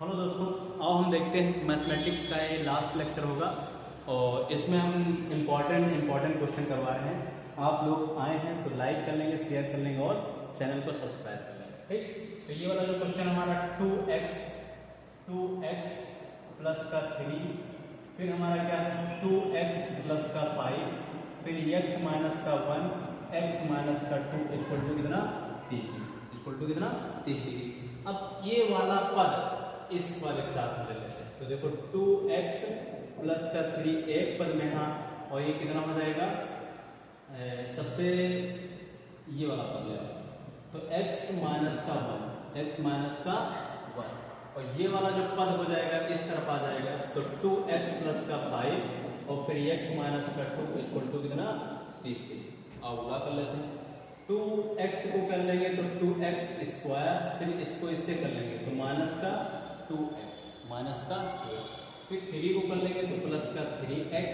Hello दोस्तों, आओ हम देखते हैं मैथमेटिक्स का ये लास्ट लेक्चर होगा और इसमें हम इम्पॉर्टेंट क्वेश्चन करवा रहे हैं। आप लोग आए हैं तो लाइक कर लेंगे, शेयर कर लेंगे और चैनल को सब्सक्राइब कर लेंगे। ठीक, तो ये वाला जो क्वेश्चन हमारा 2x प्लस का 3, फिर हमारा क्या है 2x प्लस का 5, फिर x माइनस का 1, x माइनस का 2 इक्वल टू कितना 30 डिग्री, इक्वल टू कितना 30 डिग्री। अब ये वाला पद इस वाले के साथ ले लेते हैं, तो देखो 2x प्लस का 3 एक पद में हाँ, और ये कितना हो जाएगा सबसे ये वाला पद ले, तो x माइनस का 1 और ये वाला जो पद हो जाएगा इस तरफ आ जाएगा, तो 2x प्लस का 5 और फिर x माइनस का 2 इक्वल टू कितना 30 डिग्री। अब गुणा कर लेते हैं, 2x को कर लेंगे तो 2x स्क्वायर, फिर इसको इससे कर लेंगे तो माइनस का 2x, फिर 3 को कर लेंगे तो प्लस का 3x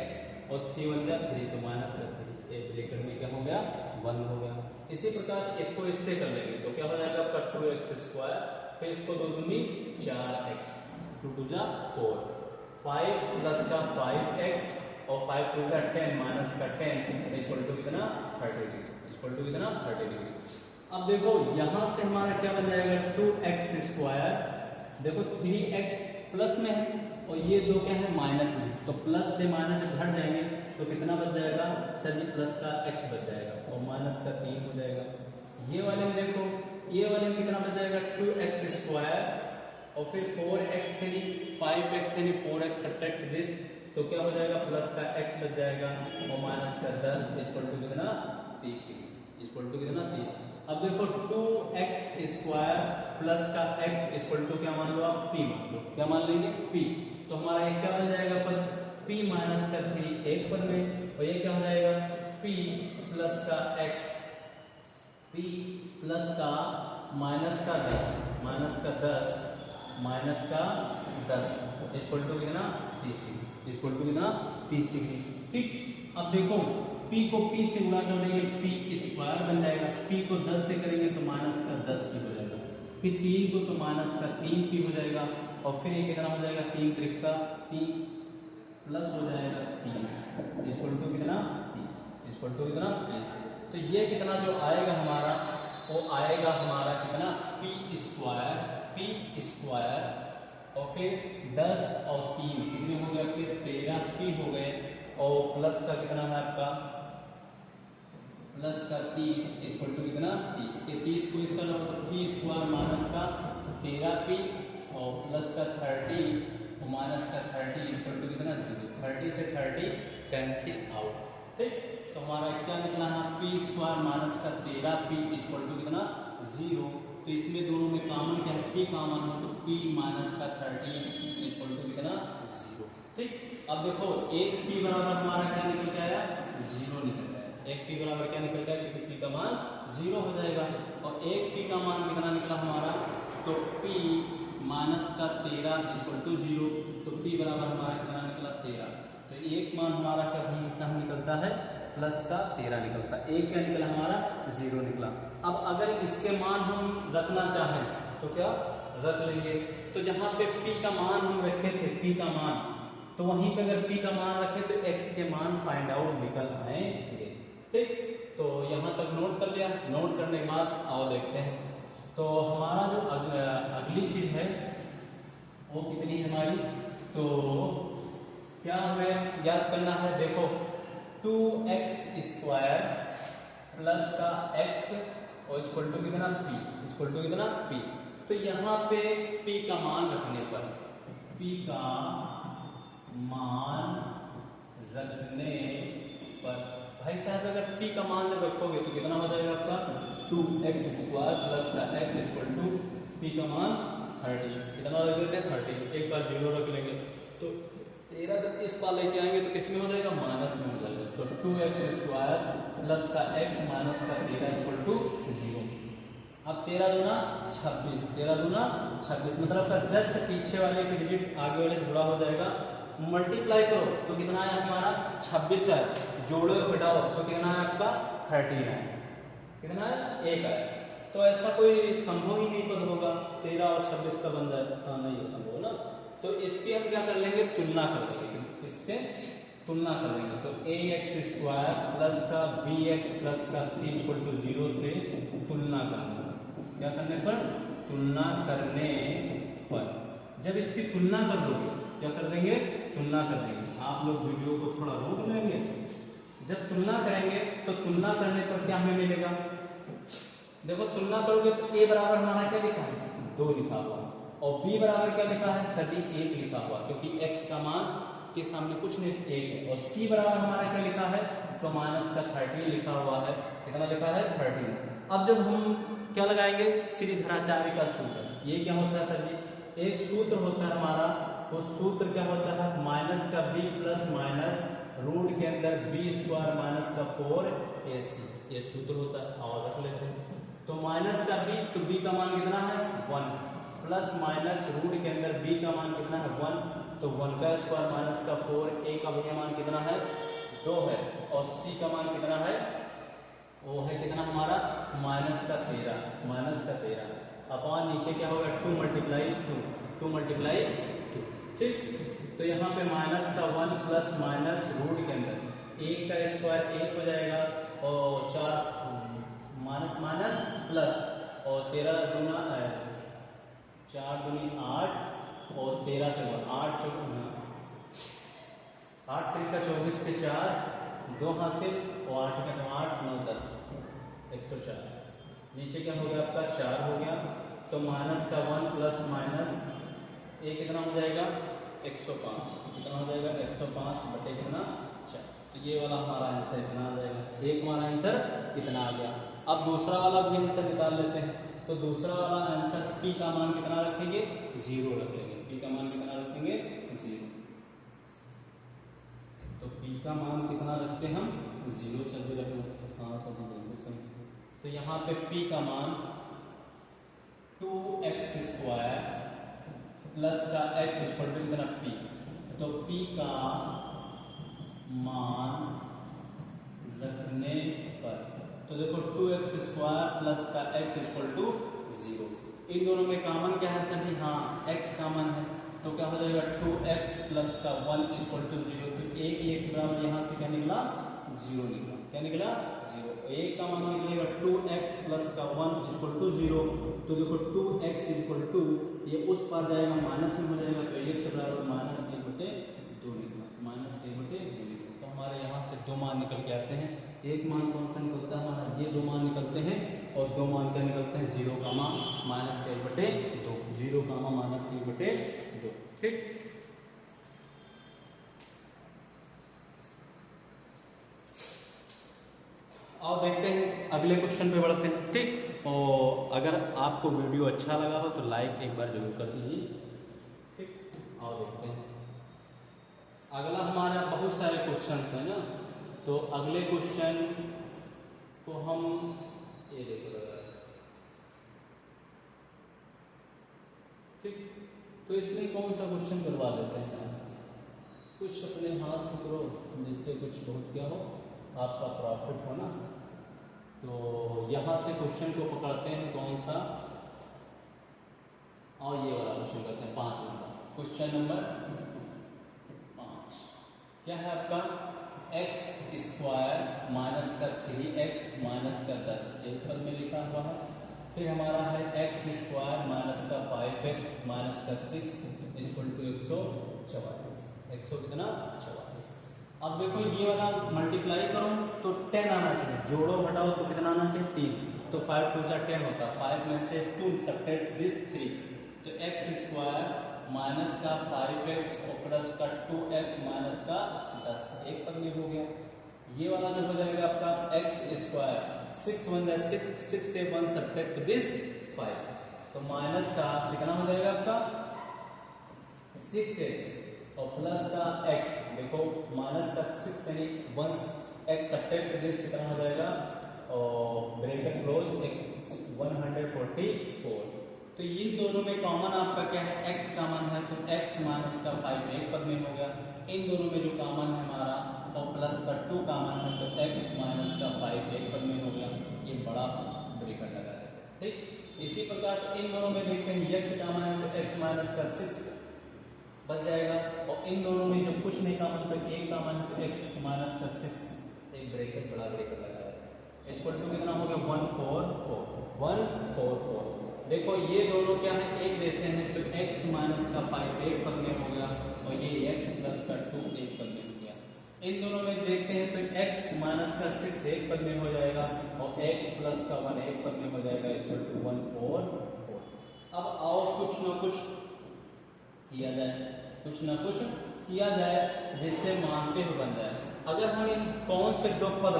और 3 बन जाए 3 तो माइनस का 3, एक ब्रैकेट में क्या हो गया 1 हो गया। इसी प्रकार इसको इससे कर लेंगे तो क्या हो जाएगा आपका 2x स्क्वायर, फिर इसको 2 दूनी 4x, 2 2 जा 4, 5 प्लस का 5x और 5 2 जा 10 माइनस का 10 इक्वल टू कितना 30 डिग्री, इक्वल टू कितना 30 डिग्री। अब देखो यहां से हमारा क्या बन जाएगा 2x स्क्वायर, देखो 3x प्लस में है और ये दो क्या है माइनस में, तो प्लस से माइनस घट जाएंगे तो कितना बच जाएगा सर जी प्लस का x बच जाएगा और माइनस का 3 हो जाएगा। ये वाले में देखो, ये वाले में कितना बच जाएगा 2x स्क्वायर और फिर 4x यानी 5x यानी 4x सब्ट्रैक्ट दिस, तो क्या हो जाएगा प्लस का x बच जाएगा और माइनस का 10 इक्वल टू कितना 30 डिग्री, इक्वल टू कितना 30। अब देखो 2x स्क्वायर प्लस का x इक्वल टू क्या मान लो आप p मान लो, क्या मान लेंगे p, तो हमारा ये क्या बन जाएगा पद p माइनस का 3 एक पद में, और ये क्या हो जाएगा p प्लस का x, p प्लस का माइनस का 10 माइनस का 10 इक्वल टू कितना 30 डिग्री, इक्वल टू कितना 30 डिग्री। ठीक, अब देखो p को p से गुणा कर देंगे p स्क्वायर बन जाएगा, p को 10 से करेंगे तो माइनस का 10 p हो जाएगा, फिर 3 को तो माइनस का 3 p हो जाएगा और फिर ये कितना हो जाएगा 3 त्रिक का 3 प्लस हो जाएगा 30 इक्वल टू कितना 30, इक्वल टू कितना 30। तो ये कितना जो आएगा हमारा वो आएगा हमारा कितना p स्क्वायर और फिर 10 और 3 कितने हो गए आपके 13 p हो गए और प्लस का कितना है आपका प्लस का 30 इक्वल टू कितना 30, के 30 को इस तरह तो p स्क्वायर माइनस का 13p और प्लस का 30 और माइनस का 30 इक्वल टू कितना 0, 30 से 30 कैंसिल आउट। ठीक, तो हमारा क्या निकला है p स्क्वायर माइनस का 13p इक्वल टू कितना 0, तो इसमें दोनों में कॉमन क्या है p कॉमन हो तो p माइनस का 30 इक्वल टू कितना 0। ठीक, अब देखो एक p बराबर हमारा क्या निकल के आया 0 निकल गया, एक p बराबर क्या निकल गया क्योंकि p का मान 0 हो जाएगा, और एक p का मान कितना निकला हमारा तो p माइनस का 13 इक्वल टू 0, तो p बराबर हमारा कितना निकला 13, तो एक मान हमारा क्या हमेशा निकलता है प्लस का 13 निकलता है, एक क्या निकला हमारा 0 निकला। अब अगर इसके मान हम रखना चाहें तो क्या रख लेंगे, तो जहां पे p का मान हम रखे थे p का मान, तो वहीं पे अगर p का मान रखे तो x के मान फाइंड आउट निकल आएंगे। ठीक, तो यहाँ तक नोट कर लिया, नोट करने के बाद आओ देखते हैं, तो हमारा जो अगली चीज है वो कितनी है हमारी, तो क्या हमें याद करना है, देखो 2x स्क्वायर प्लस का x और इक्वल टू कितना p, इक्वल टू कितना p, तो यहाँ पे p का मान रखने पर, p का मान रखने पर भाई साहब अगर p का मान जब रखोगे तो कितना हो जाएगा आपका 2x स्क्वायर प्लस का x इक्वल टू p का मान 30, कितना रख देते हैं 30, एक बार 0 रख लेंगे तो 13 जब इस पार लेके आएंगे तो किसमें हो जाएगा माइनस में हो जाएगा, तो 2x स्क्वायर प्लस का x माइनस का 13 इक्वल टू 0। अब 13 दूना 26, 13 दूना 26 मतलब का जस्ट पीछे वाले की डिजिट आगे वाले से जुड़ा हो जाएगा, मल्टीप्लाई करो तो कितना है हमारा 26 है, जोड़ो घटाओ तो कितना है आपका 13 है, कितना है 1 है, तो ऐसा कोई संभव ही नहीं पद होगा 13 और 26 का बन जाए, हाँ नहीं संभव ना। तो इसकी हम क्या कर लेंगे, तुलना कर लेंगे, इससे तुलना कर लेंगे। तो ax स्क्वायर प्लस का bx प्लस का c इक्वल टू 0 से तुलना करना, क्या करने पर, तुलना करने पर। जब इसकी तुलना कर दोगे, क्या कर देंगे, तुलना कर देंगे। आप लोग वीडियो को थोड़ा रोक लेंगे। जब तुलना करेंगे तो तुलना करने पर क्या हमें मिलेगा, देखो तुलना करोगे तो a बराबर हमारा क्या लिखा है, 2 लिखा हुआ, और b बराबर क्या लिखा है, सभी 1 लिखा हुआ, क्योंकि x का मान के सामने कुछ नहीं 1 है। और c बराबर हमारा क्या लिखा है, तो माइनस का 13 लिखा हुआ है। कितना लिखा है, 13। अब जब हम क्या लगाएंगे, श्रीधराचार्य का सूत्र। ये क्या होता है सर जी, एक सूत्र होता है हमारा, वो सूत्र क्या होता है, माइनस का b प्लस माइनस रूट के अंदर b स्क्वायर माइनस का 4ac, ये सूत्र होता है। और रख लेते हैं, तो माइनस का b, तो b का मान कितना है 1, प्लस माइनस रूट के अंदर b का मान कितना है 1, तो 1 का स्क्वायर माइनस का 4, a का भैया मान कितना है 2 है, और c का मान कितना है, वो है कितना हमारा माइनस का 13 अपॉन नीचे क्या होगा 2 मल्टीप्लाई 2, ठीक। तो यहाँ पे माइनस का 1 प्लस माइनस रूट के अंदर 1 का स्क्वायर 1 हो जाएगा, और 4 माइनस माइनस प्लस, और 13 दूना 4 दूनी 8, और 13 के बाद 8 3 का 24 के 4, 2 हासिल, और 8 का 8 9 10 104। नीचे क्या हो गया आपका 4 हो गया, तो माइनस का 1 प्लस माइनस a कितना हो जाएगा 105, कितना हो जाएगा 105 बटे कितना 4। तो ये वाला हमारा आंसर इतना आ जाएगा, एक हमारा आंसर इतना आ गया। अब दूसरा वाला भी आंसर निकाल लेते हैं। तो दूसरा वाला आंसर p का मान कितना रखेंगे, 0 रख लेंगे। p का मान कितना रखेंगे 0, तो p का मान कितना रखते हैं हम 0 से भी रख लेते हैं, हाँ सभी बिल्कुल। तो यहाँ पे p का मान 2x स्क्वायर प्लस का x इक्वल टू कितना p, तो p का मान रखने पर, तो देखो 2x स्क्वायर प्लस का x इक्वल टू 0, इन दोनों में कॉमन क्या है सभी, हाँ x कॉमन है, तो क्या हो जाएगा 2x प्लस का 1 इक्वल टू 0। तो एक ही x बराबर यहाँ से क्या निकला 0 निकला, क्या निकला 0। एक का मान निकलेगा 2x प्लस का 1 इक्वल टू 0, तो देखो 2x इक्वल टू ये उस पार जाएगा माइनस में हो जाएगा, तो एक से बराबर माइनस a बटे 2 निकला, माइनस a बटे 2 निकला। तो हमारे यहाँ से 2 मान निकल के आते हैं। एक मान कौन सा निकलता है हमारा, ये 2 मान निकलते हैं, और 2 मान क्या निकलते हैं 0 कामा माइनस a बटे 2, 0 कामा माइनस a बटे 2, ठीक। अब देखते हैं अगले क्वेश्चन पे बढ़ते हैं, ठीक। और अगर आपको वीडियो अच्छा लगा हो तो लाइक एक बार जरूर कर दीजिए, ठीक। और देखते हैं अगला हमारा बहुत सारे क्वेश्चन है ना, तो अगले क्वेश्चन को हम ये देखो, ठीक। तो इसमें कौन सा क्वेश्चन करवा लेते हैं, कुछ अपने हाथ से करो जिससे कुछ बहुत क्या हो, आपका प्रॉफिट हो ना। तो यहाँ से क्वेश्चन को पकड़ते हैं कौन सा, और ये वाला क्वेश्चन करते हैं 5 नंबर। क्वेश्चन नंबर 5 क्या है आपका, x स्क्वायर माइनस का 3x माइनस का 10 एक पद में लिखा हुआ है। फिर हमारा है x स्क्वायर माइनस का 5x माइनस का 6 इक्वल टू 144, 100 कितना 44। अब देखो ये वाला मल्टीप्लाई करो तो 10 आना चाहिए, जोड़ो घटाओ तो कितना आना चाहिए 3, तो 5 2 जा 10 होता है, 5 में से 2 सब्ट्रैक्ट दिस 3, तो x स्क्वायर माइनस का 5x और प्लस का 2x माइनस का 10 एक पद में हो गया। ये वाला जो हो जाएगा आपका x स्क्वायर 6 1 जा 6, 6 से 1 सब्ट्रैक्ट दिस 5, तो माइनस का कितना हो जाएगा आपका 6x और प्लस का x, देखो माइनस का 6 यानी 1x सब्ट्रैक्ट दिस कितना हो जाएगा, और ब्रैकेट क्लोज 144। तो इन दोनों में कॉमन आपका क्या है, x कॉमन है, तो x माइनस का 5 एक पद में हो गया। इन दोनों में जो कॉमन है हमारा, और प्लस का 2 कॉमन है, तो x माइनस का 5 एक पद में हो गया। ये बड़ा ब्रैकेट लगा देते हैं, इन दोनों में देखते हैं x कॉमन है तो x माइनस का 6 बच जाएगा, और इन दोनों में जो कुछ नहीं कॉमन तो a कॉमन है तो x माइनस का 6, एक ब्रेकेट बड़ा ब्रेकेट लगा है, इक्वल टू कितना हो गया 144। देखो ये दोनों क्या है, एक जैसे हैं, तो x माइनस का 5 एक पद में हो गया और ये x प्लस का 2 एक पद में हो गया। इन दोनों में देखते हैं तो x माइनस का 6 एक पद में हो जाएगा और x प्लस का 1 एक पद में हो जाएगा, इक्वल टू 144। अब आओ कुछ ना कुछ किया जाए, जिससे मानते हुए बन जाए। अगर हम इन कौन से दो पद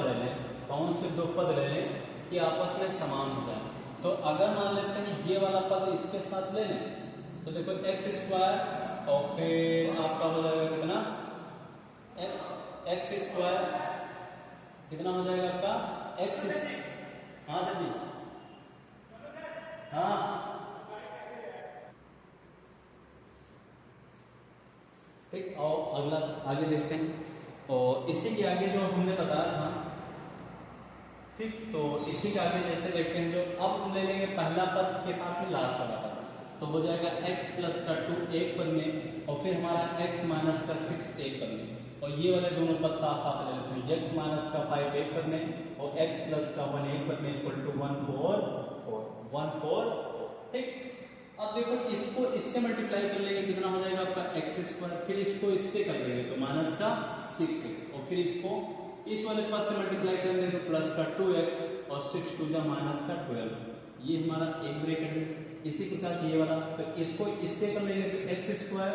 ले लें कि आपस में समान हो जाए, तो अगर मान लेते हैं ये वाला पद इसके साथ ले लें तो देखो एक्स स्क्वायर और फिर आपका हो जाएगा कितना, एक्स स्क्वायर कितना हो जाएगा आपका एक्स, हाँ सर जी, हाँ ठीक। और अगला आगे देखते हैं, और इसी के आगे जो हमने बताया था, ठीक, तो इसी के आगे जैसे देखते हैं, जो अब ले लेंगे पहला पद के साथ में लास्ट वाला पद, तो हो जाएगा x प्लस का 2 एक पद में और फिर हमारा x माइनस का 6 एक पद में, और ये वाले दोनों पद साथ साथ ले लेते हैं, x माइनस का 5 एक पद में और x प्लस का 1 एक पद में, इक्वल टू 144। ठीक, अब देखो इसको इससे मल्टीप्लाई कर लेंगे, कितना हो जाएगा आपका एक्स स्क्वायर, फिर इसको इससे कर लेंगे तो माइनस का 6 और फिर इसको इस वाले पद से मल्टीप्लाई करेंगे तो प्लस का 2x और 6 2 जा माइनस का 12, ये हमारा एक ब्रैकेट है। इसी प्रकार से ये वाला, तो इसको इससे कर लेंगे तो एक्स स्क्वायर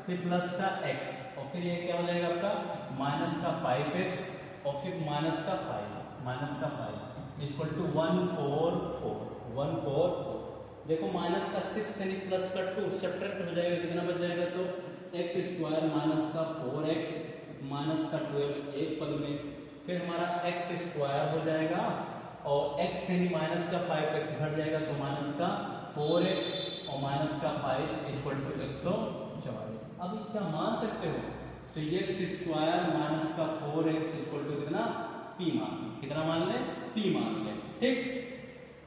फिर प्लस का x और फिर ये क्या हो जाएगा आपका माइनस का 5x और फिर माइनस का 5 इक्वल टू 144। देखो माइनस का 6 यानी प्लस का 2 सब्ट्रैक्ट हो जाएगा, कितना बच जाएगा, तो एक्स स्क्वायर माइनस का 4x माइनस का 12 एक पद में, फिर हमारा एक्स स्क्वायर हो जाएगा और x यानी माइनस का 5x घट जाएगा तो माइनस का 4x और माइनस का 5 इक्वल टू 144। अब क्या मान सकते हो, तो ये एक्स स्क्वायर माइनस का 4x इक्वल टू कितना कितना मान ले, p मान ले। ठीक,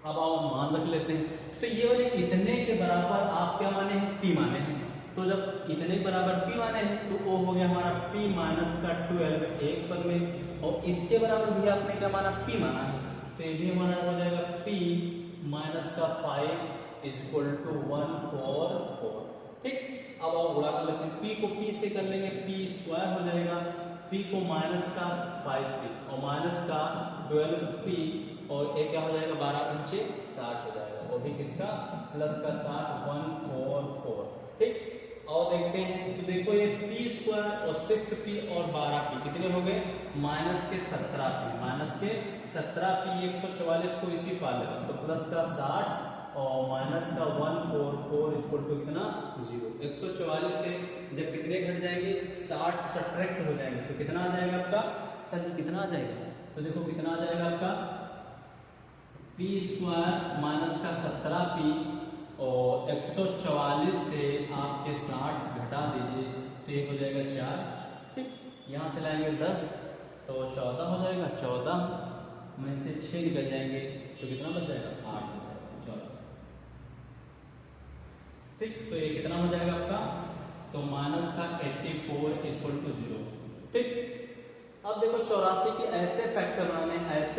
अब आओ मान रख लेते हैं, तो ये वाले इतने के बराबर आप क्या माने हैं, p माने हैं, तो जब इतने के बराबर p माने हैं तो वो हो गया हमारा p माइनस का 12 एक पद में, और इसके बराबर भी आपने क्या माना, p माना है, तो ये भी हमारा हो जाएगा p माइनस का 5 इक्वल टू 144। ठीक, अब आओ गुणा कर लेते हैं, p को p से कर लेंगे, p स्क्वायर हो जाएगा, p को माइनस का 5p और माइनस का 12p और एक क्या हो जाएगा 12 पंचे 60 हो जाएगा, वो भी किसका प्लस का 60 144। ठीक, और देखते हैं तो देखो ये p स्क्वायर और 6p और 12p कितने हो गए, माइनस के 17p 144 को इसी पा लेगा तो प्लस का 60 और माइनस का 144 इक्वल टू कितना 0। 144 से जब कितने घट जाएंगे 60 सब्ट्रैक्ट हो जाएंगे तो कितना आ जाएगा आपका, सर कितना आ जाएगा, तो देखो कितना आ जाएगा आपका p स्क्वायर माइनस का 17p और 144 से आपके 60 घटा दीजिए तो ये हो जाएगा 4। ठीक, यहाँ से लाएंगे 10 तो 14 हो जाएगा, 14 में से 6 निकल जाएंगे तो कितना बच जाएगा 8 हो जाएगा 14। ठीक, तो ये कितना हो जाएगा आपका, तो माइनस का 84 इक्वल टू 0। ठीक, अब देखो 84 के ऐसे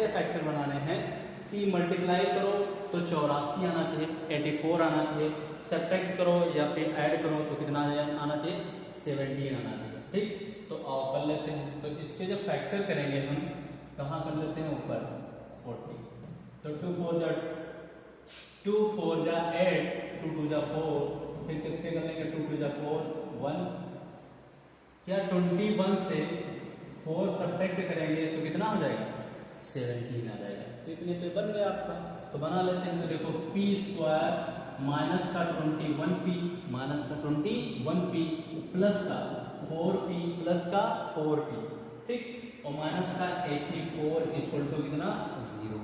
फैक्टर बनाने हैं कि मल्टीप्लाई करो तो 84 आना चाहिए, 84 आना चाहिए, सब्ट्रैक्ट करो या फिर ऐड करो तो कितना आना चाहिए 17 आना चाहिए। ठीक, तो आओ कर लेते हैं, तो इसके जब फैक्टर करेंगे हम कहाँ कर लेते हैं ऊपर 40, तो 2 4 जा 8, 2 2 जा 4, फिर कितने कर लेंगे 2 2 जा 4 1, क्या 21 से 4 सब्ट्रैक्ट करेंगे तो कितना हो जाएगा 17 आ जाएगा, तो इतने पे बन गया आपका। तो बना लेते हैं, तो देखो p स्क्वायर माइनस का 21p प्लस का 4p प्लस का 4p, ठीक, और माइनस का 84 इक्वल टू कितना 0।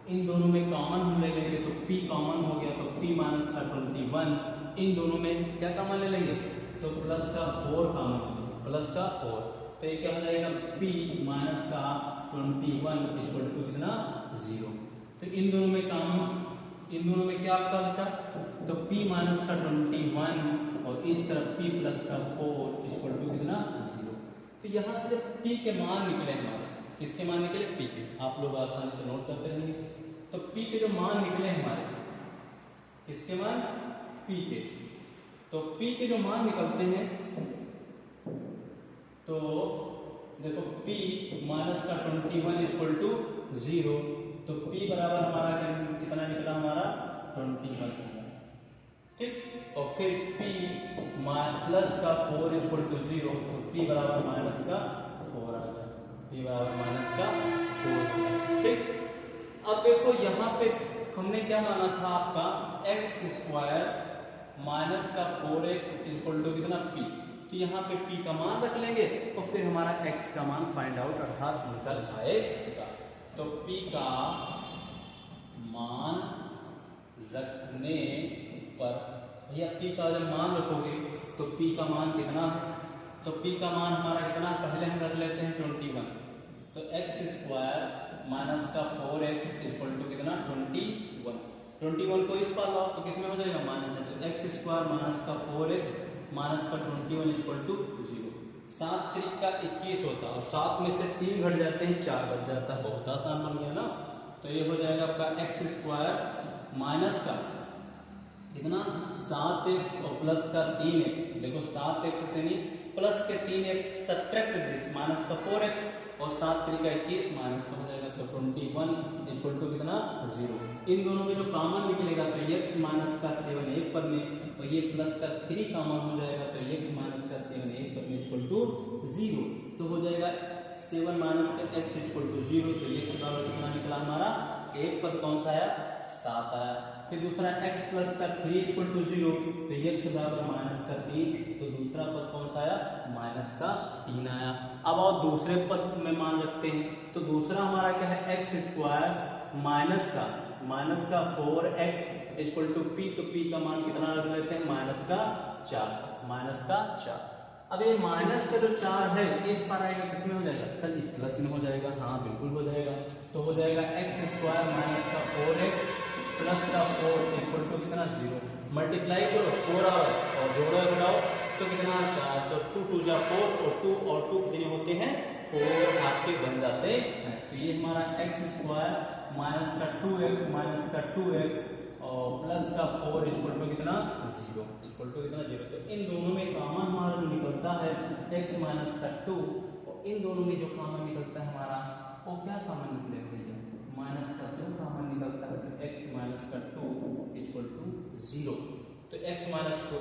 इन दोनों में कॉमन हम ले लेंगे तो p कॉमन हो गया तो p माइनस का 21, इन दोनों में क्या कॉमन ले लेंगे तो प्लस का 4 कॉमन, प्लस का 4, तो ये क्या हो जाएगा p माइनस का 21 इक्वल टू कितना 0। तो इन दोनों में कॉमन इन दोनों में क्या आपका बचा, तो p माइनस का 21 और इस तरफ p प्लस का 4 इक्वल टू कितना 0। तो यहाँ से जब p के मान निकले हमारे, किसके मान निकले, p के, आप लोग आसानी से नोट करते रहेंगे। तो p के जो मान निकले हमारे, किसके मान, p के, तो p के जो मान निकलते हैं, तो देखो p माइनस का 21 इक्वल टू 0, तो p बराबर हमारा कितना निकला, हमारा 21, ठीक। और फिर p प्लस का 4 इक्वल टू 0, तो p बराबर माइनस का 4 आ गया, p बराबर माइनस का 4, ठीक। अब देखो यहाँ पे हमने क्या माना था आपका, एक्स स्क्वायर माइनस का 4x इक्वल टू कितना p, तो यहाँ पे p का मान रख लेंगे तो फिर हमारा x का मान फाइंड आउट अर्थात निकल आएगा। तो p का मान रखने पर, भैया p का जब मान रखोगे तो p का मान कितना है, तो p का मान हमारा कितना, पहले हम रख लेते हैं 21, तो एक्स स्क्वायर माइनस का 4x इक्वल टू कितना 21 को इस पार लाओ तो किसमें हो जाएगा, माइनस में, तो एक्स स्क्वायर माइनस का 4x माइनस का 21 इक्वल टू 0। 7 त्रिक का 21 होता है और 7 में से 3 घट जाते हैं, 4 बच जाता है, बहुत आसान बन गया ना। तो ये हो जाएगा आपका एक्स स्क्वायर माइनस का कितना 7x और प्लस का 3x, देखो 7x से नहीं प्लस के 3x सब्ट्रैक्ट दिस माइनस का 4x और 7 त्रिक का 21 माइनस का हो जाएगा, तो 21 इक्वल टू कितना 0। इन दोनों में जो कॉमन निकलेगा तो x माइनस का 7 एक पद में, और ये प्लस का 3 कॉमन हो जाएगा, तो x माइनस का 7 एक पद में इक्वल टू 0, तो हो जाएगा 7 माइनस का x इक्वल टू 0, तो x बराबर कितना निकला हमारा, एक पद कौन सा आया, 7 आया। फिर दूसरा x प्लस का 3 इक्वल टू 0, तो x बराबर माइनस का 3, तो दूसरा पद कौन सा आया, माइनस का 3 आया। अब और दूसरे पद में मान रखते हैं, तो दूसरा हमारा क्या है, एक्स स्क्वायर माइनस का 4x इक्वल टू p, तो p का मान कितना रख लेते हैं, माइनस का 4। अब ये माइनस का जो 4 है इस पर आएगा, किसमें हो जाएगा, सर जी प्लस में हो जाएगा, हाँ बिल्कुल हो जाएगा। तो हो जाएगा एक्स स्क्वायर माइनस का 4x प्लस का 4 इक्वल टू कितना 0, मल्टीप्लाई करो 4 और जोड़ो घटाओ तो कितना 4, तो 2 2 जा 4 और 2 कितने होते हैं 4 आपके बन जाते हैं। तो ये हमारा एक्स स्क्वायर माइनस का 2x और प्लस का 4 इक्वल टू कितना 0 तो इन दोनों में कॉमन हमारा जो निकलता है x माइनस का 2, और इन दोनों में जो कॉमन निकलता है हमारा वो क्या कॉमन निकलेगा भैया, माइनस का 2 कॉमन निकलता है, तो x माइनस का 2 इक्वल टू 0। तो x माइनस 2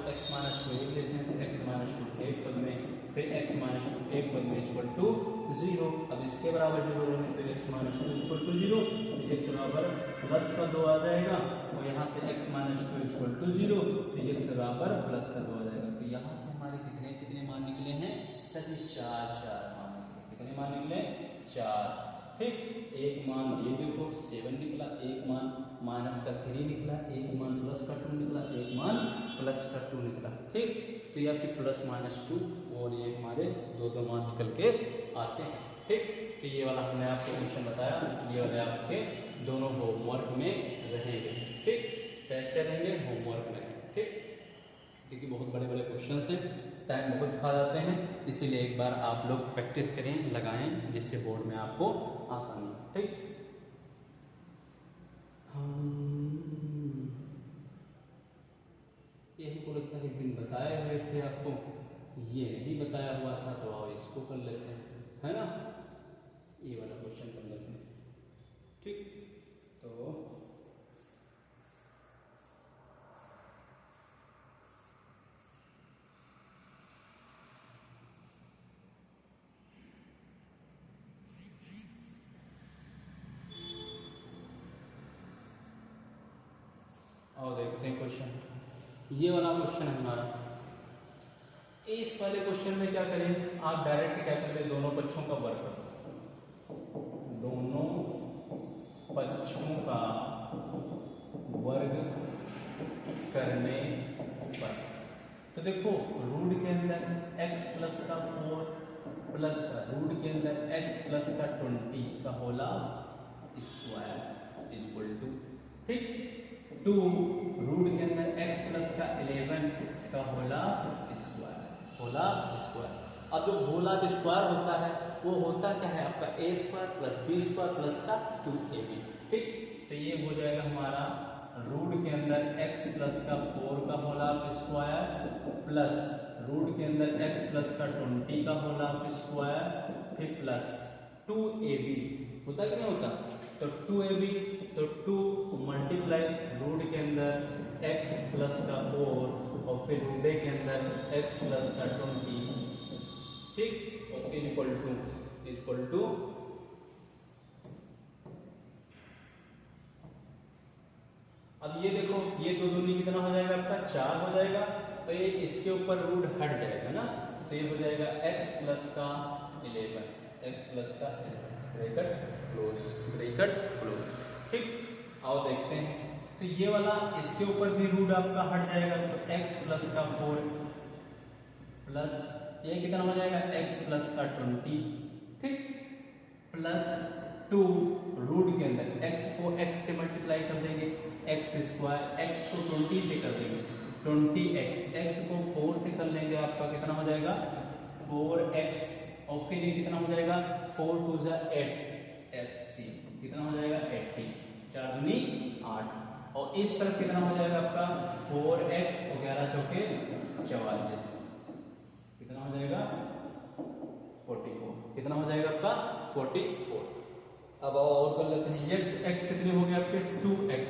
एक लेते हैं, तो x माइनस 2 एक पद में, फिर x माइनस 2 एक पद में इक्वल टू 0। अब इसके बराबर 0 होने तो x minus 2 equal to 0, x बराबर प्लस का 2 आ जाएगा, और यहाँ से x माइनस 2 इक्वल टू 0, तो x बराबर प्लस का 2 आ जाएगा। तो यहाँ से हमारे कितने मान निकले हैं, सभी 4 मान निकले। कितने मान निकले, 4, ठीक। एक मान ये देखो 7 निकला, एक मान माइनस का 3 निकला, एक मान प्लस का 2 निकला, एक मान प्लस का 2 निकला, ठीक। तो या फिर प्लस माइनस 2 और ये हमारे दो मान निकल के आते हैं, ठीक। तो ये वाला हमने आपको क्वेश्चन बताया, ये वाले आपके दोनों होमवर्क में रहेंगे, ठीक। कैसे रहेंगे, होमवर्क में, ठीक, क्योंकि बहुत बड़े बड़े क्वेश्चन हैं, टाइम बहुत खा जाते हैं, इसीलिए एक बार आप लोग प्रैक्टिस करें, लगाएं, जिससे बोर्ड में आपको आसानी, ठीक। यही को लगता है एक दिन बताए हुए थे आपको, ये नहीं बताया हुआ था, तो आओ इसको कर लेते हैं, है ना, ये वाला क्वेश्चन कर लेते हैं, ठीक। तो और देखते हैं क्वेश्चन, ये वाला क्वेश्चन है हमारा। इस वाले क्वेश्चन में क्या करें, आप डायरेक्ट क्या करें, दोनों पक्षों का वर्ग, दोनों पक्षों का वर्ग करने पर, तो देखो रूट के अंदर x प्लस का 4 प्लस का रूट के अंदर x प्लस का 20 का होला स्क्वायर इक्वल टू, ठीक। 2 रूट के अंदर x प्लस का 11 का होला स्क्वायर। अब जो होला स्क्वायर होता है वो होता क्या है आपका a square plus b square plus का 2ab। ठीक, तो ये हो जाएगा हमारा रूट के अंदर x प्लस का 4 का होला स्क्वायर प्लस रूट के अंदर x प्लस का 20 का होला स्क्वायर फिर प्लस 2ab होता कि नहीं होता, तो 2ab तो 2 मल्टीप्लाई रूट के अंदर x प्लस का 4 और फिर रूट के अंदर x प्लस का 20, ठीक, और इक्वल टू अब ये देखो ये दो दूनी कितना हो जाएगा आपका 4 हो जाएगा, तो ये इसके ऊपर रूट हट जाएगा ना, तो ये हो जाएगा x प्लस का 11 ब्रैकेट क्लोज। ठीक, आओ देखते हैं, तो ये वाला इसके ऊपर भी रूट आपका हट जाएगा, तो x प्लस का 4 प्लस ये कितना हो जाएगा x प्लस का 20, ठीक, प्लस 2 रूट के अंदर x को x से मल्टीप्लाई कर देंगे, x स्क्वायर x को 20 से कर देंगे 20x, x को 4 से कर लेंगे आपका कितना हो जाएगा 4x, और फिर ये कितना हो जाएगा 4 2 जा 8 SC कितना हो जाएगा 80, 4 दूनी 8, और इस तरफ कितना हो जाएगा आपका 4x और 11 चौके 44 कितना हो जाएगा 44, कितना हो जाएगा आपका 44। अब और कर लेते हैं x कितने हो गए आपके 2x,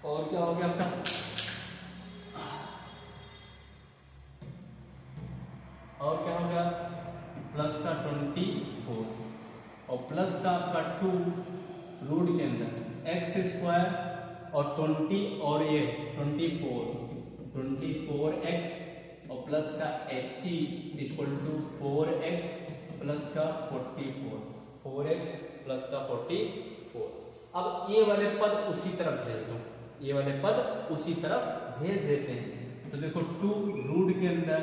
और क्या हो गया आपका और क्या हो गया प्लस का 24 और प्लस का आपका 2 रूट के अंदर x स्क्वायर और 20 और ये 24x और प्लस का 80 इक्वल टू 4x प्लस का 44, 4x प्लस का 44। अब ये वाले पद उसी तरफ भेज दो, ये वाले पद उसी तरफ भेज देते हैं, तो देखो 2 रूट के अंदर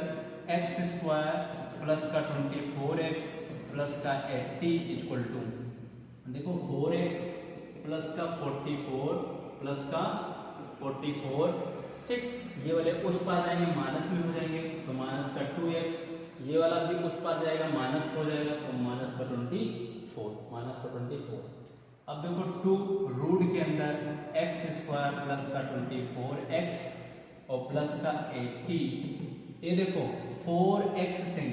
x स्क्वायर प्लस का 24x प्लस का 80 इक्वल टू देखो 4x प्लस का 44 प्लस का 44, ठीक, ये वाले उस पार जाएंगे माइनस में हो जाएंगे, तो माइनस का 2x, ये वाला भी उस पार जाएगा माइनस हो जाएगा, तो माइनस का 24। अब देखो 2 रूट के अंदर x स्क्वायर प्लस का 24x और प्लस का 80, ये देखो 4x से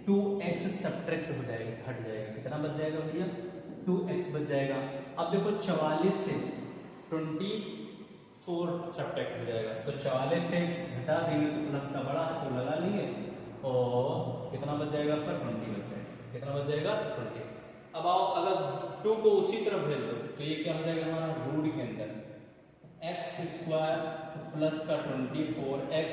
2x सब्ट्रैक्ट हो जाएगा, हट जाएगा, कितना बच जाएगा भैया 2x बच जाएगा। अब देखो 44 से 24 सब्ट्रैक्ट हो जाएगा, तो 44 से घटा देंगे तो प्लस का बड़ा है तो लगा लेंगे, और कितना बच जाएगा आपका 20 बच जाएगा, कितना बच जाएगा 20। अब आओ अगर 2 को उसी तरफ भेज दो तो ये क्या हो जाएगा हमारा रूट के अंदर x स्क्वायर प्लस का 24x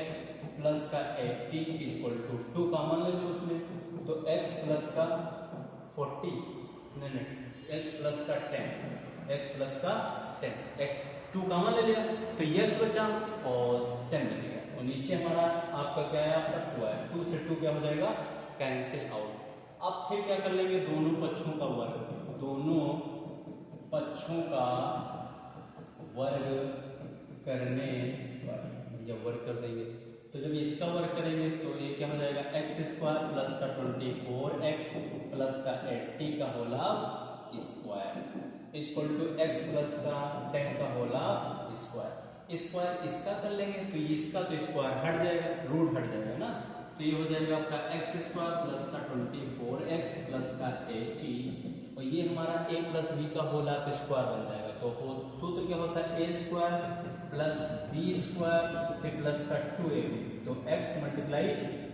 प्लस का 80 इक्वल टू 2 कॉमन ले लो उसमें, तो x प्लस का 40 नहीं x प्लस का 10 x 2 कॉमन ले लिया तो ये x बचा और 10 बच गया, और नीचे हमारा आपका क्या है आपका 2 है, 2 से 2 क्या हो जाएगा कैंसिल आउट। अब फिर क्या कर लेंगे दोनों पक्षों का वर्ग करने पर जब वर्ग कर देंगे, तो जब इसका वर्ग करेंगे तो ये क्या हो जाएगा x स्क्वायर प्लस का 24x प्लस का 80 का होला square equal to x plus का 10 का होला स्क्वायर इसका कर लेंगे तो इसका तो स्क्वायर हट जाएगा, रूट हट जाएगा ना, तो ये हो जाएगा आपका x स्क्वायर प्लस का 24x प्लस का 80, और ये हमारा a प्लस b का होल स्क्वायर बन जाएगा। तो सूत्र क्या होता है a square plus b square फिर प्लस का 2ab, तो x मल्टीप्लाई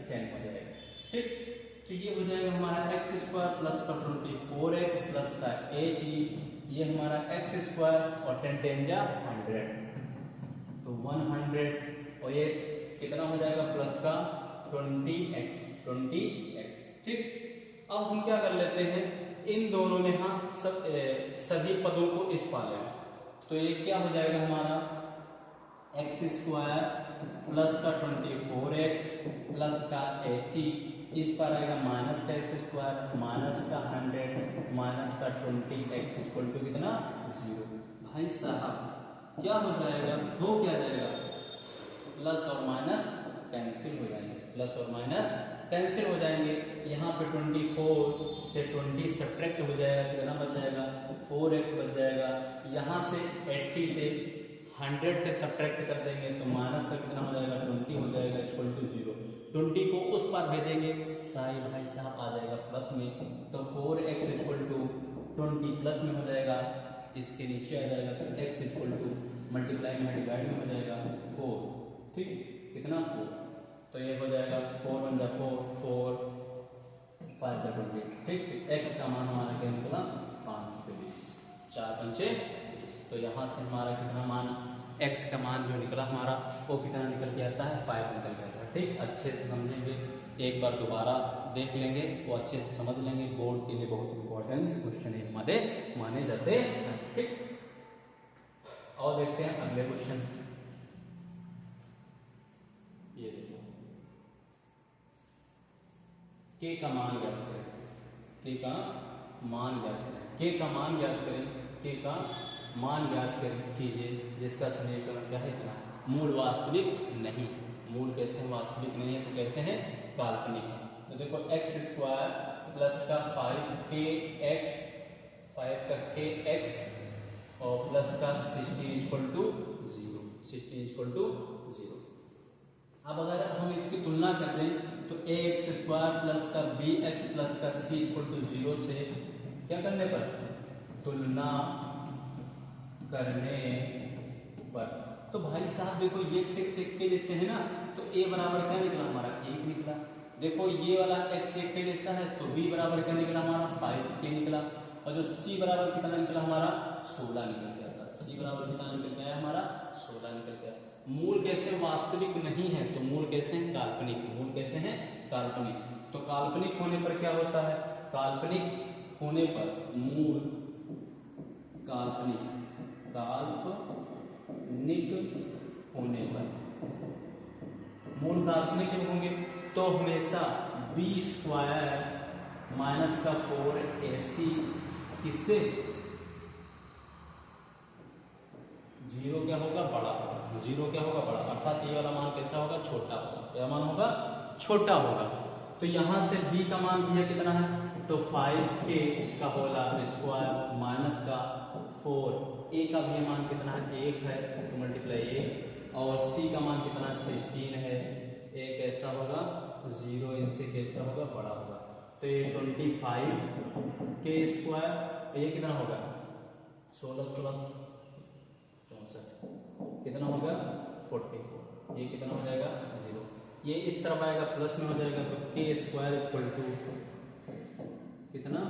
10 हो जाएगा, ठीक, तो ये हो जाएगा हमारा x स्क्वायर प्लस का 24x प्लस का 80, ये हमारा x स्क्वायर और 10 10 जा 100, तो 100, और ये कितना हो जाएगा प्लस का 20x, ठीक। अब हम क्या कर लेते हैं इन दोनों में सभी पदों को इस पा लें, तो ये क्या हो जाएगा हमारा x स्क्वायर प्लस का 24x प्लस का 80, इस पर आएगा माइनस का x स्क्वायर माइनस का 100 माइनस का 20x इक्वल टू कितना 0। भाई साहब क्या हो जाएगा, हो क्या जाएगा, प्लस और माइनस कैंसिल हो जाएंगे, प्लस और माइनस कैंसिल हो जाएंगे। यहाँ पे 24 से 20 सब्ट्रैक्ट हो जाएगा, कितना बच जाएगा, 4x बच जाएगा। यहाँ से 80 से 100 से सब्ट्रैक्ट कर देंगे तो माइनस का कितना हो जाएगा, 20 हो जाएगा, इक्वल टू 0। 20 को उस पार भेजेंगे, साई भाई साहब आ जाएगा प्लस में, तो 4x इक्वल टू 20 प्लस में हो जाएगा, इसके नीचे आ जाएगा तो x इक्वल टू मल्टीप्लाई में डिवाइड में हो जाएगा 4, ठीक, कितना 4, तो ये हो जाएगा 4 1 जा 4, 4 5 जा 20, ठीक। x का मान हमारा क्या निकला, 5 पे 20, 4 5 20। तो यहाँ से हमारा कितना मान, x का मान जो निकला हमारा वो कितना निकल के आता है, 5 निकल के आता है, ठीक। अच्छे से समझेंगे, एक बार दोबारा देख लेंगे वो अच्छे से समझ लेंगे, बोर्ड के लिए बहुत इंपॉर्टेंस क्वेश्चन माने जाते हैं, ठीक। और देखते हैं अगले क्वेश्चन, ये देखो, के का मान ज्ञात करें, के का मान ज्ञात करें, के का मान ज्ञात करें, के का मान ज्ञात कीजिए जिसका समीकरण क्या है, इतना, मूल वास्तविक नहीं, मूल कैसे है, वास्तविक नहीं है तो कैसे है, काल्पनिक है। तो देखो एक्स स्क्वायर प्लस का 5k x, 5 का k x और प्लस का 16 इक्वल टू 0, 16 इक्वल टू 0। अब अगर हम इसकी तुलना कर दें तो ax स्क्वायर प्लस का bx प्लस का c इक्वल टू 0 से क्या करने पर, तुलना करने पर, तो भाई साहब देखो ये x के जैसे है ना, तो a बराबर क्या निकला हमारा, 1 निकला। देखो ये वाला x 1 के जैसा है तो b बराबर क्या निकला हमारा, 5k निकला। और जो c बराबर कितना निकला हमारा, 16 निकल गया था, c बराबर कितना निकल गया हमारा, 16 निकल गया। मूल कैसे, वास्तविक नहीं है तो मूल कैसे है, काल्पनिक, मूल कैसे है, काल्पनिक। तो काल्पनिक होने पर क्या होता है, काल्पनिक होने पर मूल काल्पनिक, काल्पनिक होने पर, मूल काल्पनिक जब होंगे तो हमेशा b स्क्वायर माइनस का 4ac किससे, 0 क्या होगा, बड़ा होगा, 0 क्या होगा, बड़ा, अर्थात ये वाला मान कैसा होगा, छोटा होगा, क्या मान होगा, छोटा होगा। तो यहां से b का मान भैया कितना है, तो 5k का होगा स्क्वायर माइनस का 4, a का भी मान कितना है, 1 है तो मल्टीप्लाई 1, और c का मान कितना है, 16 है, a कैसा होगा, 0 इनसे कैसा होगा, बड़ा होगा। तो ये 25k स्क्वायर, ये कितना होगा, 16 16 64, कितना होगा, 44, ये कितना हो जाएगा, 0, ये इस तरफ आएगा प्लस में हो जाएगा, तो k स्क्वायर इक्वल टू कितना,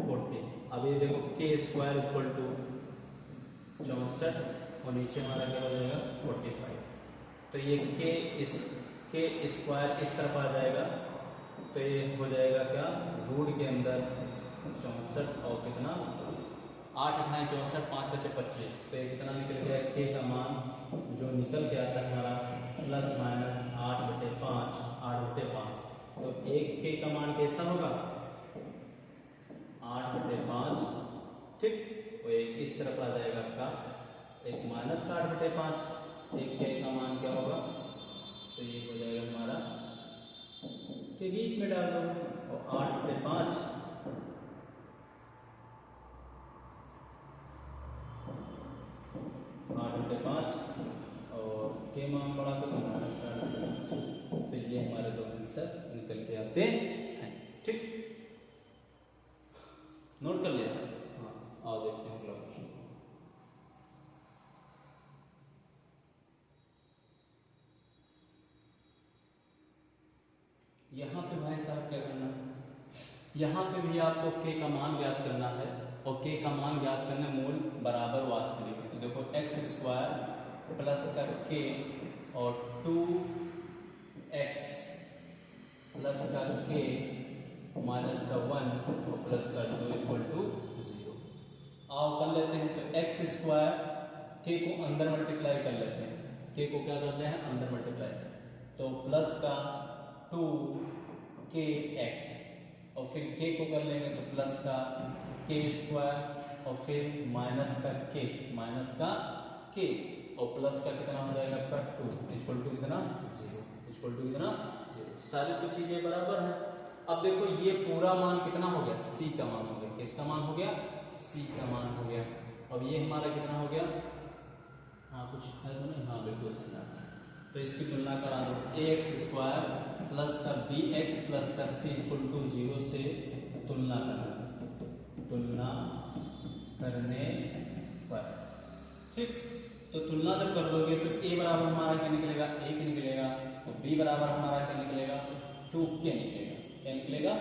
40। अब ये देखो k स्क्वायर इक्वल टू 64 और नीचे हमारा क्या हो जाएगा, 45। तो ये k स्क्वायर इस तरफ आ जाएगा, तो ये हो जाएगा क्या, रूट के अंदर 64 और कितना, 8 अठाएं 64, 5 बचे 25, तो ये कितना निकल गया, k का मान जो निकल के आता है हमारा प्लस माइनस 8/5, 8/5। तो एक k का मान कैसा होगा, 8/5, ठीक। तो एक इस तरफ आ जाएगा आपका, एक माइनस का 8/5, एक k का मान क्या होगा, तो ये हो जाएगा हमारा, के बीच में डाल दो, और 8/5 और के मान बढ़ा कर माइनस का 8/5, तो ये हमारे दो आंसर निकल के आते हैं, ठीक। नोट कर लिया, हाँ, आओ देखते हैं अगला क्वेश्चन। यहाँ पे भाई साहब क्या करना है, यहाँ पे भी आपको k का मान ज्ञात करना है, और k का मान ज्ञात करने मूल बराबर वास्तविक है। तो देखो x स्क्वायर प्लस का k और 2x प्लस का k माइनस का 1 और प्लस का 2 इक्वल टू 0। आओ कर लेते हैं, तो x स्क्वायर k को अंदर मल्टीप्लाई कर लेते हैं, k को क्या करते हैं, अंदर मल्टीप्लाई, तो प्लस का 2kx और फिर k को कर लेंगे तो प्लस का k स्क्वायर और फिर माइनस का के और प्लस का कितना हो जाएगा आपका 2 इक्वल टू कितना 0 इक्वल टू कितना 0। सारी तो चीजें बराबर है। अब देखो ये पूरा मान कितना हो गया, c का मान हो गया। किसका मान हो गया, c का मान हो गया। अब ये हमारा कितना हो गया, हाँ कुछ है तो नहीं, हाँ बिल्कुल सही है। तो इसकी तुलना करा दो, ax² प्लस का bx प्लस का c इक्वल टू 0 से तुलना करने पर, ठीक। तो तुलना जब कर लोगे तो a बराबर हमारा क्या निकलेगा, 1 निकलेगा। तो b बराबर हमारा क्या निकलेगा, 2k निकलेगा। क्या निकलेगा,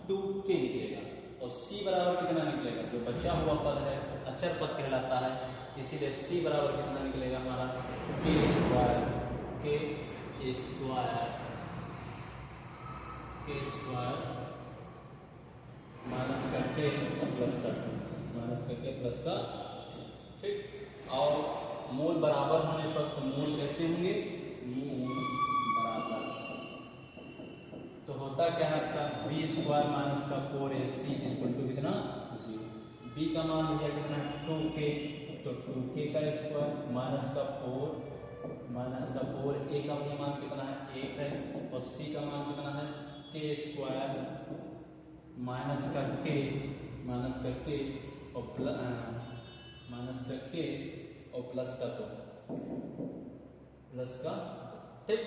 2k निकलेगा। और c बराबर कितना निकलेगा, जो बचा हुआ पद है अचर पद कहलाता है, इसीलिए c बराबर कितना निकलेगा हमारा k स्क्वायर माइनस का k प्लस का, ठीक। और मूल बराबर होने पर तो मूल कैसे होंगे, मूल बराबर। तो होता क्या है आपका b² माइनस का 4ac इक्वल टू कितना 0। b का मान हो गया कितना 2k, तो 2k का स्क्वायर माइनस का 4 a का भी मान कितना है 1 है, और c का मान कितना है k² माइनस का k और प्लस का 2, ठीक।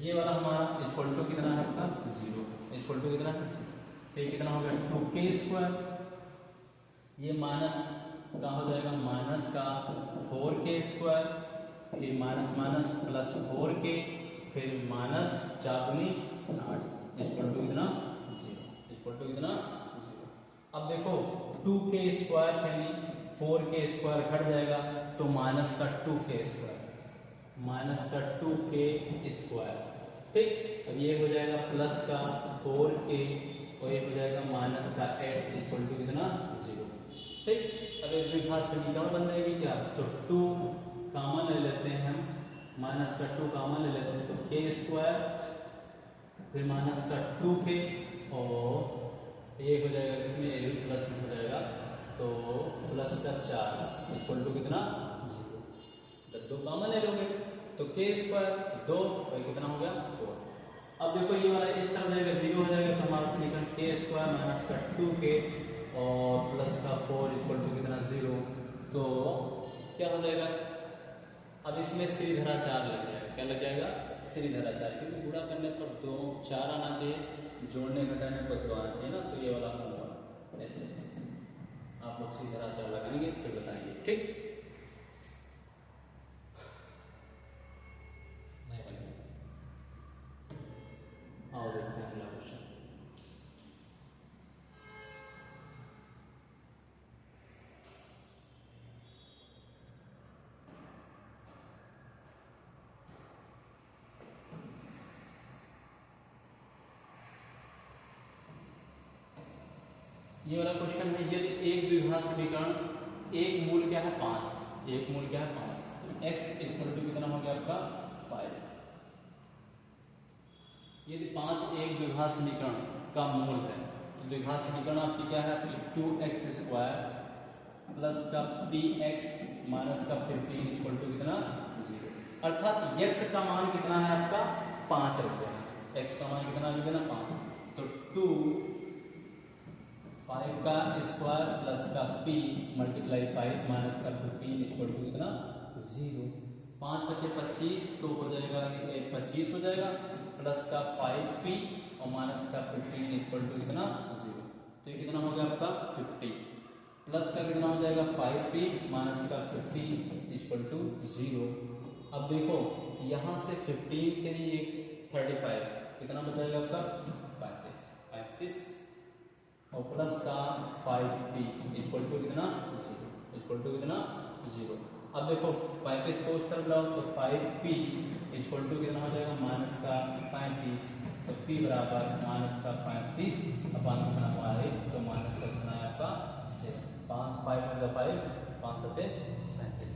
ये वाला हमारा इक्वल टू कितना है आपका 0, इक्वल टू कितना है 0। तो ये कितना हो गया 2k², ये माइनस का हो जाएगा माइनस का 4k², ये माइनस प्लस 4k, फिर माइनस 4 दूनी 8 इक्वल टू कितना 0। अब देखो 2k² यानी 4k² घट जाएगा तो माइनस का 2k², ठीक। अब ये हो जाएगा प्लस का 4k और ये हो जाएगा माइनस का 8 इक्वल टू कितना 0, ठीक। अब एक द्विघात समीकरण बन जाएगी क्या, तो 2 कॉमन ले लेते हैं हम, माइनस का 2 कॉमन ले लेते हैं, तो k² फिर माइनस का 2k और ये हो जाएगा इसमें ये प्लस में हो जाएगा, तो प्लस का 4 इक्वल टू कितना 0। जब 2 कॉमन ले लोगे तो k² 2 और कितना हो गया 4। अब देखो ये वाला इस तरफ जाएगा 0 हो जाएगा, तो हमारा समीकरण k² माइनस का 2k और प्लस का 4 इक्वल टू कितना 0। तो क्या हो जाएगा, अब इसमें श्रीधराचार लग जाएगा। क्या लग जाएगा, श्रीधराचार, क्योंकि गुणा करने पर 2 4 आना चाहिए, जोड़ने घटाने पर 2 आना चाहिए ना, तो ये वाला होगा ऐसे। आप लोग श्रीधराचार लगाएंगे फिर बताएंगे, ठीक। नहीं बनेगा, आओ देखते हैं अगला क्वेश्चन। ये वाला क्वेश्चन है, यदि एक द्विघात समीकरण एक मूल क्या है 5, x इक्वल टू कितना हो गया आपका 5। यदि 5 एक द्विघात समीकरण का मूल है, तो द्विघात समीकरण आपकी क्या है, आपकी 2x² प्लस का px माइनस का 15 इक्वल टू कितना 0। अर्थात x का मान कितना है आपका 5 रख देना, x का मान कितना रख देना 5, तो 5 का स्क्वायर प्लस का p मल्टीप्लाई 5 माइनस का 15 इक्वल टू कितना 0। 5 पचे 25 तो हो जाएगा 25 हो जाएगा, प्लस का 5p और माइनस का 15 इक्वल टू कितना 0। तो ये कितना हो गया आपका 50, प्लस का कितना हो जाएगा 5p माइनस का 15 इक्वल टू 0। अब देखो यहाँ से 15 के लिए 35, कितना बचाएगा आपका 35 और प्लस का 5p इक्वल टू कितना 0। अब देखो 35 को उस तरफ लाओ तो 5p इक्वल टू कितना हो जाएगा माइनस का 35, तो p बराबर माइनस का 35 अपन कितना 5, तो माइनस का कितना है आपका 7, 5 35,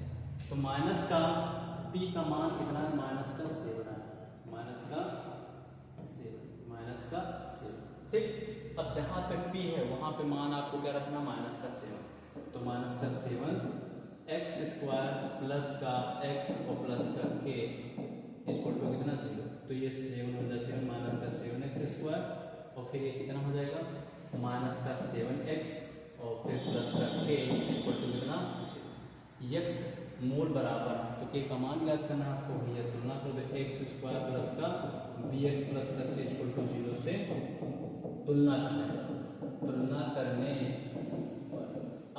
तो माइनस का p का मान कितना है, माइनस का 7 है, माइनस का 7, ठीक। अब जहाँ पे p है वहां पे मान आपको क्या रखना माइनस का 7, तो माइनस स्क्वायर प्लस का x और प्लस का k इक्वल टू कितना 0। तो ये 7 हो जाए 7 माइनस का 7x स्क्वायर और फिर ये कितना हो जाएगा माइनस का 7x और फिर प्लस का k इक्वल टू कितना 0। x मूल बराबर है तो k का मान ज्ञात करना है आपको। भैया तुलना करो x स्क्वायर प्लस का bx प्लस का c इक्वल टू 0 से तुलना करने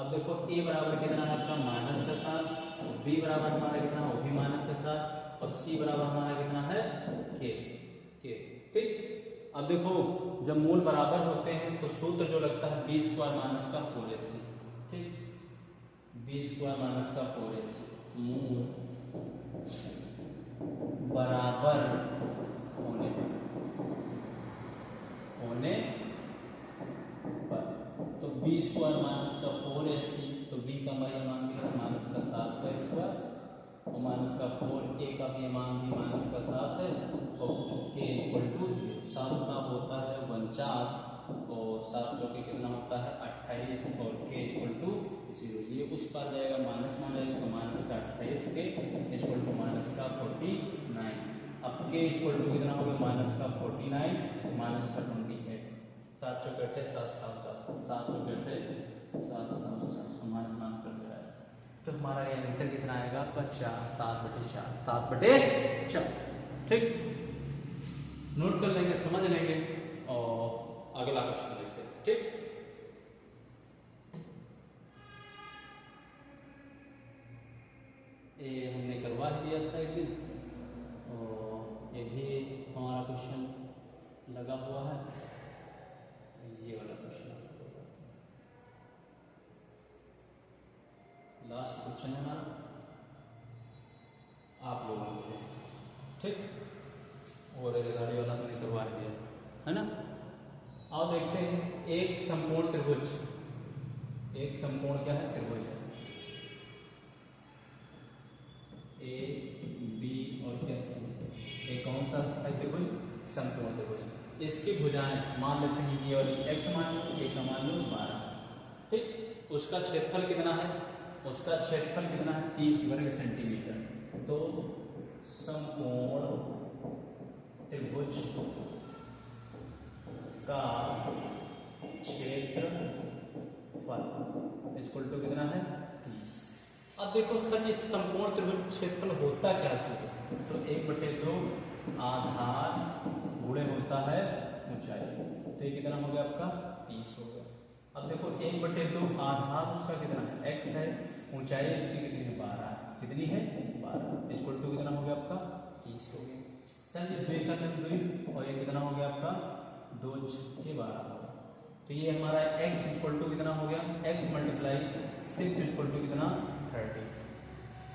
अब देखो a बराबर कितना है आपका माइनस का 7, b बराबर हमारा कितना वो भी माइनस का 7 और c बराबर हमारा कितना है k। ठीक, अब देखो जब मूल बराबर होते हैं तो सूत्र जो लगता है b स्क्वायर माइनस का 4ac। ठीक, b स्क्वायर माइनस का 4ac मूल बराबर होने पर तो b स्क्वायर माइनस का 4ac तो b का मान भी माइनस का 7 का स्क्वायर और माइनस का 4a का भी मान भी माइनस का 7 है और k इक्वल टू 7 का होता है 49 और 7 चौके कितना होता है 28 और k इक्वल टू 0। ये उस पार जाएगा माइनस में जाएगा तो माइनस का 28 के इक्वल टू माइनस का 49। अब k इक्वल टू कितना होगा माइनस का 49 माइनस का 28। 7 चौके 28 7 चौके 28 7 मान कर दिया है तो हमारा ये आंसर कितना आएगा आपका 7/4। ठीक, नोट कर लेंगे समझ लेंगे और अगला क्वेश्चन देखते हैं। ठीक, ये हमने करवा दिया था एक दिन और ये भी हमारा क्वेश्चन लगा हुआ है। ये वाला क्वेश्चन लास्ट क्वेश्चन है हमारा आप लोगों के लिए। ठीक, और रेलगाड़ी वाला तो नहीं करवा दिया है ना। आओ देखते हैं एक समकोण त्रिभुज, एक समकोण क्या है त्रिभुज है ए बी और क्या सी। एक कौन सा है त्रिभुज समकोण त्रिभुज। इसकी भुजाएं मान लेते हैं ये वाली x मान लो a का मान लो 12। ठीक, उसका क्षेत्रफल कितना है, उसका क्षेत्रफल कितना है 30 वर्ग सेंटीमीटर। तो समकोण त्रिभुज का क्षेत्रफल इक्वल टू कितना है 30। अब देखो सर इस समकोण त्रिभुज क्षेत्रफल होता क्या सूत्र, तो 1/2 आधार गुणे होता है ऊंचाई। तो ये कितना हो गया आपका 30 हो गया। अब देखो 1/2 आधार उसका कितना है x है, ऊंचाई उसकी कितनी है 12, कितनी है 12 इक्वल टू कितना हो गया आपका 30 हो गया। सर ये 2 का 2 और ये कितना हो गया आपका 2 के 12 हो गया। तो ये हमारा x इक्वल टू कितना हो गया x मल्टीप्लाई 6 इक्वल टू कितना 30।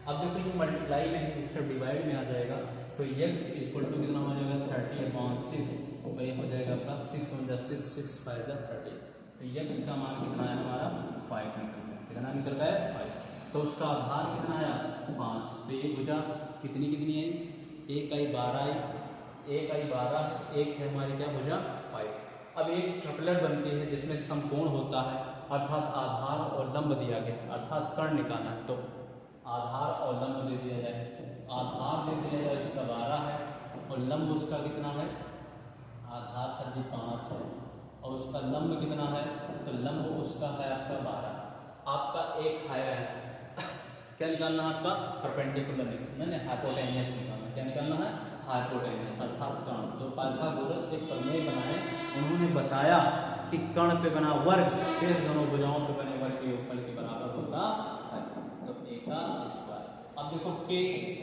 अब देखो ये मल्टीप्लाई में है इसका डिवाइड में आ जाएगा तो x इक्वल टू कितना हो जाएगा 30/6 तो ये हो जाएगा आपका 6 1 6 6 5 30। तो x का मान कितना है हमारा 5 निकल गया। कितना निकल गया 5। तो उसका आधार कितना आया 5। तो ये भुजा कितनी कितनी है 1 आई 12 आई 1 आई 12 एक है हमारी क्या भुजा 5। अब एक ट्रिपलेट बनती है जिसमें समकोण होता है अर्थात आधार और लंब दिया गया अर्थात कर्ण निकालना है। तो आधार और लंब दे दिया जाए, आधार दे दिया जाए उसका 12 है और लंब उसका कितना है आधार का जी 5 है और उसका लंब कितना है तो लंब उसका है आपका 12। आपका एक हायर है क्या निकालना है आपका परपेंडिकुलर नहीं हाइपोटेनियस निकालना। क्या निकालना है हाइपोटेनियस अर्थात कर्ण। तो पाइथागोरस एक प्रमेय बनाए, उन्होंने बताया कि कर्ण पे बना वर्ग शेष दोनों भुजाओं पे बने वर्ग के योगफल के बराबर होता है। तो a का स्क्वायर। अब देखो k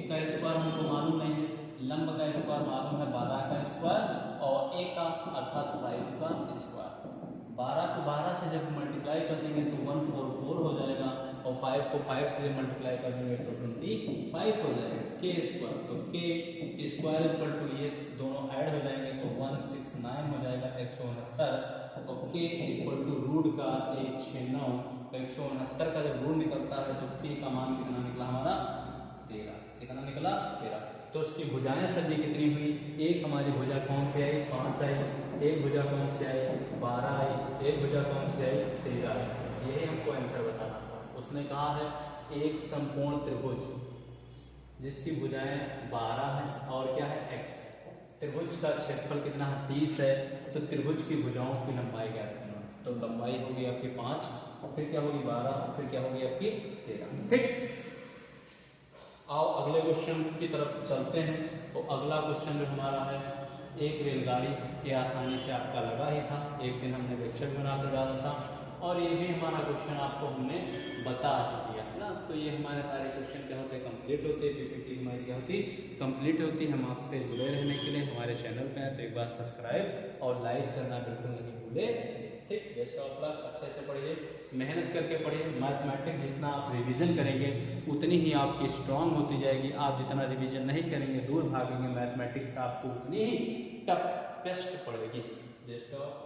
का स्क्वायर हमको मालूम नहीं है, लंब का स्क्वायर मालूम है 12 का स्क्वायर और a का अर्थात 5 का स्क्वायर। 12 को 12 से जब मल्टीप्लाई कर देंगे तो 144 हो जाएगा और 5 को 5 से जब मल्टीप्लाई कर देंगे तो 25 हो जाएगा k स्क्वायर। तो k स्क्वायर इक्वल टू ये दोनों ऐड हो जाएंगे तो 169 हो जाएगा 169 और k इक्वल टू रूट का 169 तो 169 का जब रूट निकलता है तो k का मान कितना निकला हमारा 13। कितना निकला 13। तो उसकी भुजाएं सर जी कितनी हुई, एक हमारी भुजा कौन सी आई 5 आई, एक भुजा कौन सी आई 12 आई, एक भुजा कौन सी आई 13 आई। यही हमको आंसर बताना था। उसने कहा है एक संपूर्ण त्रिभुज जिसकी भुजाएं 12 हैं और क्या है x। त्रिभुज का क्षेत्रफल कितना है 30 है, तो त्रिभुज की भुजाओं की लंबाई क्या करना, तो लंबाई होगी आपकी 5 और फिर क्या होगी 12 और फिर क्या होगी आपकी 13। ठीक, आओ अगले क्वेश्चन की तरफ चलते हैं। तो अगला क्वेश्चन जो हमारा है, एक रेलगाड़ी के आसानी से आपका लगा ही था, एक दिन हमने लेक्चर बना कर डाला था और ये भी हमारा क्वेश्चन आपको हमने बता दिया है ना। तो ये हमारे सारे क्वेश्चन क्या होते हैं, कंप्लीट होते हैं, पीपीटी हमारी क्या होती कंप्लीट होती। हम आपसे जुड़े रहने के लिए हमारे चैनल पे हैं तो एक बार सब्सक्राइब और लाइक करना बिल्कुल नहीं भूले। ठीक, बेस्ट ऑफ लक, अच्छे से पढ़िए, मेहनत करके पढ़िए। मैथमेटिक्स जितना आप रिवीजन करेंगे उतनी ही आपकी स्ट्रांग होती जाएगी। आप जितना रिवीजन नहीं करेंगे, दूर भागेंगे मैथमेटिक्स, आपको उतनी ही टफ टेस्ट पड़ेगी। Best of